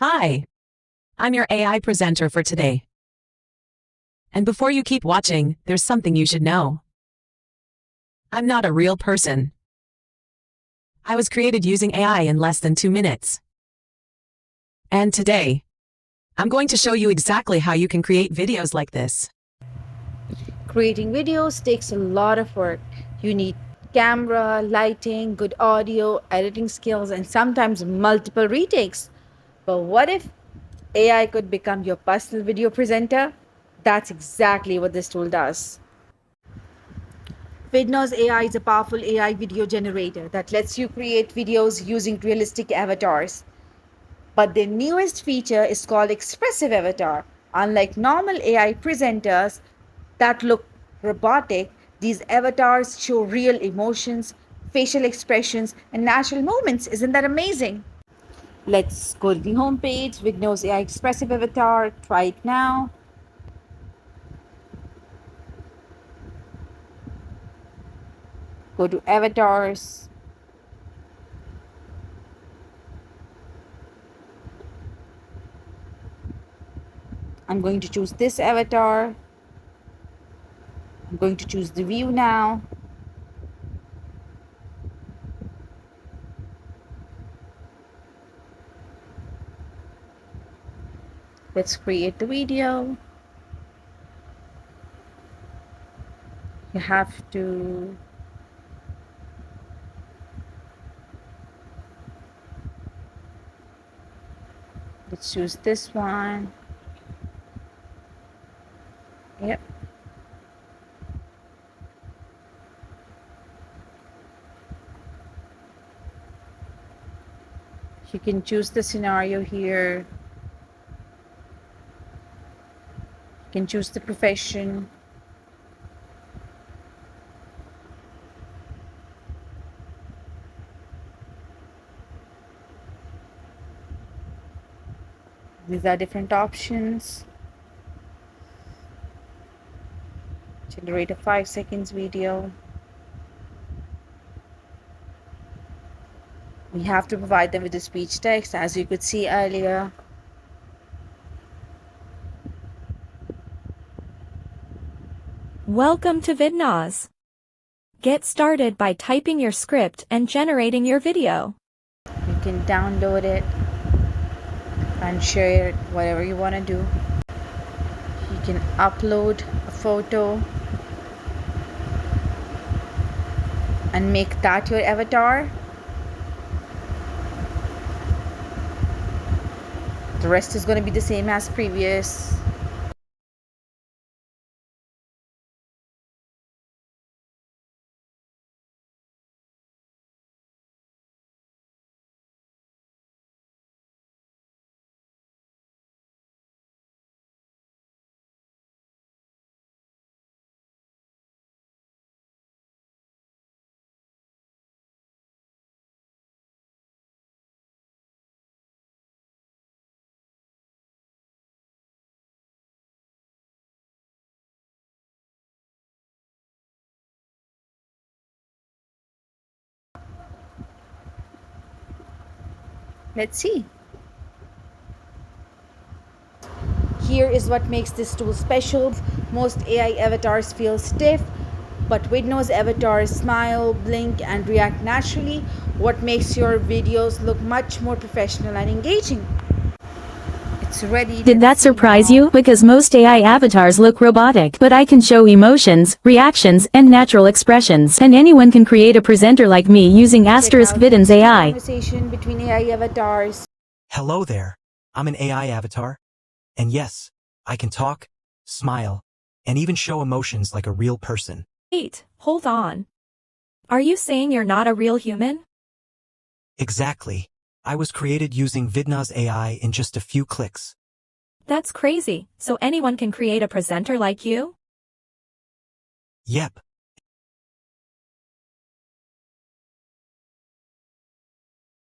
Hi, I'm your AI presenter for today. And before you keep watching, there's something you should know. I'm not a real person. I was created using AI in less than 2 minutes. And today, I'm going to show you exactly how you can create videos like this. Creating videos takes a lot of work. You need camera, lighting, good audio, editing skills, and sometimes multiple retakes. But what if AI could become your personal video presenter? That's exactly what this tool does. Vidnoz AI is a powerful AI video generator that lets you create videos using realistic avatars. But the newest feature is called Expressive Avatar. Unlike normal AI presenters that look robotic, these avatars show real emotions, facial expressions, and natural movements. Isn't that amazing? Let's go to the homepage, Vidnoz AI Expressive Avatar. Try it now. Go to Avatars. I'm going to choose this avatar. I'm going to choose the view now. Let's create the video. You have to let's choose this one. Yep. You can choose the scenario here. You can choose the profession. These are different options. Generate a 5 seconds video. We have to provide them with the speech text, as you could see earlier. Welcome to Vidnoz. Get started by typing your script and generating your video. You can download it and share it, whatever you want to do. You can upload a photo and make that your avatar. The rest is going to be the same as previous. Let's see. Here is what makes this tool special. Most AI avatars feel stiff, but Vidnoz avatars smile, blink, and react naturally, what makes your videos look much more professional and engaging. It's ready. Did that surprise you? Because most AI avatars look robotic, but I can show emotions, reactions, and natural expressions. And anyone can create a presenter like me using Vidnoz AI. Conversation between AI avatars. Hello there, I'm an AI avatar. And yes, I can talk, smile, and even show emotions like a real person. Wait, hold on. Are you saying you're not a real human? Exactly. I was created using Vidnoz AI in just a few clicks. That's crazy. So anyone can create a presenter like you? Yep.